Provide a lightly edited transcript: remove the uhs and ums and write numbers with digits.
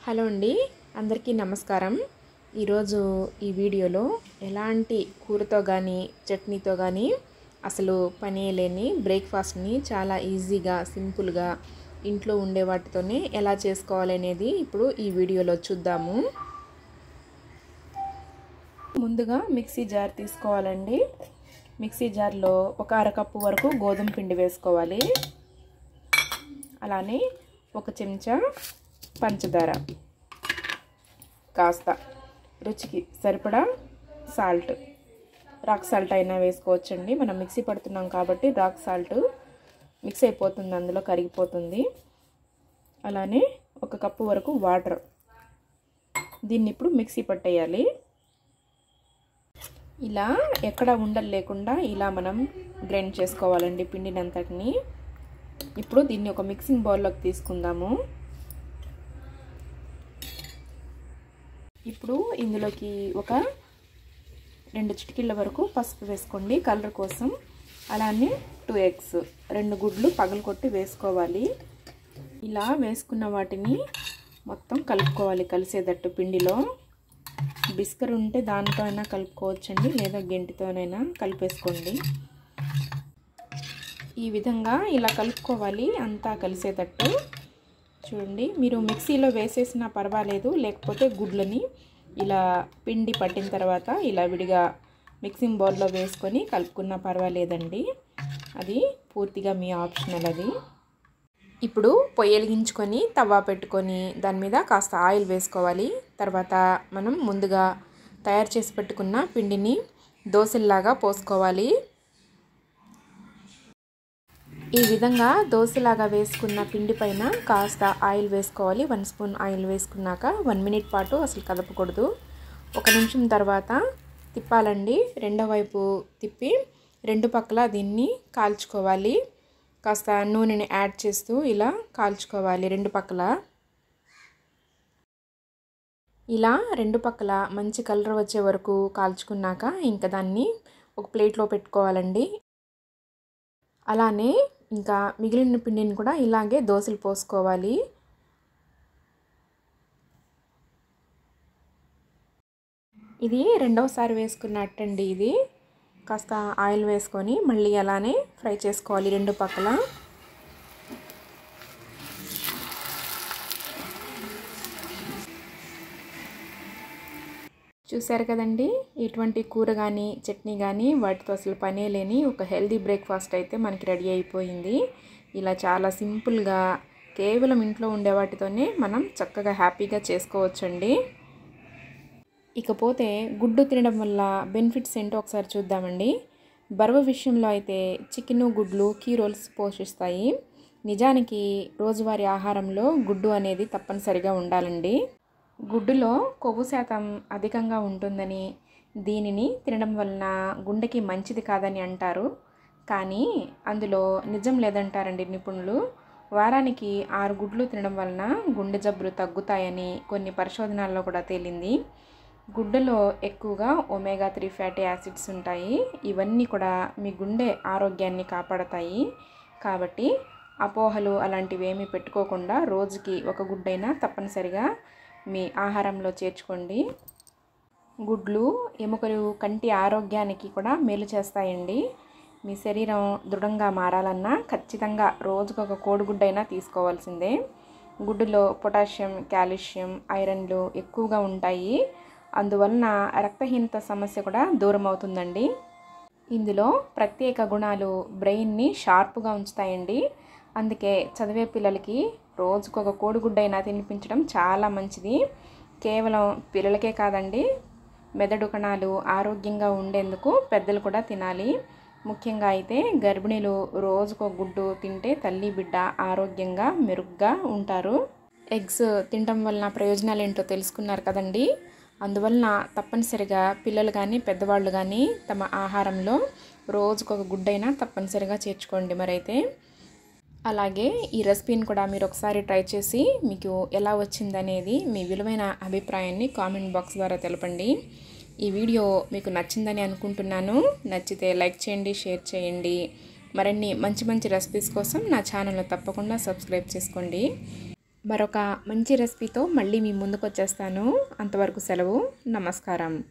Hello అండి, అందరికీ నమస్కారం. ఈరోజు ఈ వీడియోలో ఎలాంటి కూరతో కానీ చట్నీతో కానీ అసలు పని లేని బ్రేక్ఫాస్ట్ని చాలా ఈజీగా సింపుల్గా ఇంట్లో ఉండే వాటితోనే ఎలా చేసుకోవాలనేది ఇప్పుడు ఈ వీడియోలో చూద్దాము. ముందుగా మిక్సీ జార్ తీసుకోవాలండి. మిక్సీ జార్లో ఒక అరకప్పు వరకు గోధుమ పిండి వేసుకోవాలి. అలానే ఒక చెంచా పంచదార, కాస్త రుచికి సరిపడా సాల్ట్, రాక్ సాల్ట్ అయినా వేసుకోవచ్చండి. మనం మిక్సీ పడుతున్నాం కాబట్టి రాక్ సాల్ట్ మిక్స్ అయిపోతుంది, అందులో కరిగిపోతుంది. అలానే ఒక కప్పు వరకు వాటర్. దీన్ని ఇప్పుడు మిక్సీ పట్టేయాలి. ఇలా ఎక్కడ ఉండలు లేకుండా ఇలా మనం గ్రైండ్ చేసుకోవాలండి పిండిని అంతటిని. ఇప్పుడు దీన్ని ఒక మిక్సింగ్ బౌల్లోకి తీసుకుందాము. ఇప్పుడు ఇందులోకి ఒక 2 చిటికీల వరకు పసుపు వేసుకోండి కలర్ కోసం. అలానే 2 ఎగ్స్, 2 గుడ్లు పగలగొట్టి వేసుకోవాలి. ఇలా వేసుకున్న వాటిని మొత్తం కలుపుకోవాలి కలిసేటట్టు పిండిలో. బిస్కర్ ఉంటే దాంతో అయినా కలుపుకోవచ్చండి, లేదా గెంటితోనైనా కలిపేసుకోండి. ఈ విధంగా ఇలా కలుపుకోవాలి అంతా కలిసేటట్టు. చూడండి, మీరు మిక్సీలో వేసేసినా పర్వాలేదు, లేకపోతే గుడ్లని ఇలా పిండి పట్టిన తర్వాత ఇలా విడిగా మిక్సింగ్ బౌల్లో వేసుకొని కలుపుకున్నా పర్వాలేదండి. అది పూర్తిగా మీ ఆప్షనల్. అది ఇప్పుడు పొయ్యి వెలిగించుకొని తవ్వ పెట్టుకొని దాని మీద కాస్త ఆయిల్ వేసుకోవాలి. తర్వాత మనం ముందుగా తయారు చేసి పెట్టుకున్న పిండిని దోశల్లాగా పోసుకోవాలి. ఈ విధంగా దోశలాగా వేసుకున్న పిండి పైన కాస్త ఆయిల్ వేసుకోవాలి. 1 స్పూన్ ఆయిల్ వేసుకున్నాక 1 మినిట్ పాటు అసలు కదపకూడదు. 1 నిమిషం తర్వాత తిప్పాలండి. రెండో వైపు తిప్పి 2 పక్కల దీన్ని కాల్చుకోవాలి. కాస్త నూనెని యాడ్ చేస్తూ ఇలా కాల్చుకోవాలి 2 పక్కల. ఇలా 2 పక్కల మంచి కలర్ వచ్చే వరకు కాల్చుకున్నాక ఇంకా దాన్ని ఒక ప్లేట్లో పెట్టుకోవాలండి. అలానే ఇంకా మిగిలిన పిండిని కూడా ఇలాగే దోశలు పోసుకోవాలి. ఇది రెండవసారి వేసుకున్నట్టండి. ఇది కాస్త ఆయిల్ వేసుకొని మళ్ళీ అలానే ఫ్రై చేసుకోవాలి 2 పక్కల. చూశారు కదండి, ఎటువంటి కూర కానీ చట్నీ కానీ వాటితో అసలు పనే లేని ఒక హెల్దీ బ్రేక్ఫాస్ట్ అయితే మనకి రెడీ అయిపోయింది. ఇలా చాలా సింపుల్గా కేవలం ఇంట్లో ఉండే వాటితోనే మనం చక్కగా హ్యాపీగా చేసుకోవచ్చండి. ఇకపోతే గుడ్డు తినడం వల్ల బెనిఫిట్స్ ఏంటో ఒకసారి చూద్దామండి. బరువు విషయంలో అయితే చికెను, గుడ్లు కీ రోల్స్ పోషిస్తాయి. నిజానికి రోజువారీ ఆహారంలో గుడ్డు అనేది తప్పనిసరిగా ఉండాలండి. గుడ్డులో కొవ్వు శాతం అధికంగా ఉంటుందని, దీనిని తినడం వలన గుండెకి మంచిది కాదని అంటారు. కానీ అందులో నిజం లేదంటారండి నిపుణులు. వారానికి 6 గుడ్లు తినడం వలన గుండె జబ్బులు తగ్గుతాయని కొన్ని పరిశోధనల్లో కూడా తేలింది. గుడ్డులో ఎక్కువగా ఒమేగా 3 ఫ్యాటీ యాసిడ్స్ ఉంటాయి. ఇవన్నీ కూడా మీ గుండె ఆరోగ్యాన్ని కాపాడతాయి. కాబట్టి అపోహలు అలాంటివి ఏమీ పెట్టుకోకుండా రోజుకి 1 గుడ్డైనా తప్పనిసరిగా మీ ఆహారంలో చేర్చుకోండి. గుడ్లు ఎముకలు, కంటి ఆరోగ్యానికి కూడా మేలు చేస్తాయండి. మీ శరీరం దృఢంగా మారాలన్నా ఖచ్చితంగా రోజుకు 1 కోడిగుడ్డైనా తీసుకోవాల్సిందే. గుడ్డులో పొటాషియం, కాల్షియం, ఐరన్లు ఎక్కువగా ఉంటాయి. అందువలన రక్తహీనత సమస్య కూడా దూరం అవుతుందండి. ఇందులో ప్రత్యేక గుణాలు బ్రెయిన్ని షార్ప్గా ఉంచుతాయండి. అందుకే చదివే పిల్లలకి రోజుకు 1 కోడిగుడ్డైనా తినిపించడం చాలా మంచిది. కేవలం పిల్లలకే కాదండి, మెదడు కణాలు ఆరోగ్యంగా ఉండేందుకు పెద్దలు కూడా తినాలి. ముఖ్యంగా అయితే గర్భిణీలు రోజుకు 1 గుడ్డు తింటే తల్లి బిడ్డ ఆరోగ్యంగా మెరుగ్గా ఉంటారు. ఎగ్స్ తినడం వలన ప్రయోజనాలు ఏంటో తెలుసుకున్నారు కదండి. అందువలన తప్పనిసరిగా పిల్లలు కానీ పెద్దవాళ్ళు కానీ తమ ఆహారంలో రోజుకు 1 గుడ్డైనా తప్పనిసరిగా చేర్చుకోండి. మరైతే అలాగే ఈ రెసిపీని కూడా మీరు ఒకసారి ట్రై చేసి మీకు ఎలా వచ్చిందనేది మీ విలువైన అభిప్రాయాన్ని కామెంట్ బాక్స్ ద్వారా తెలపండి. ఈ వీడియో మీకు నచ్చిందని అనుకుంటున్నాను. నచ్చితే లైక్ చేయండి, షేర్ చేయండి. మరిన్ని మంచి మంచి రెసిపీస్ కోసం నా ఛానల్ని తప్పకుండా సబ్స్క్రైబ్ చేసుకోండి. మరొక మంచి రెసిపీతో మళ్ళీ మీ ముందుకు వచ్చేస్తాను. అంతవరకు సెలవు. నమస్కారం.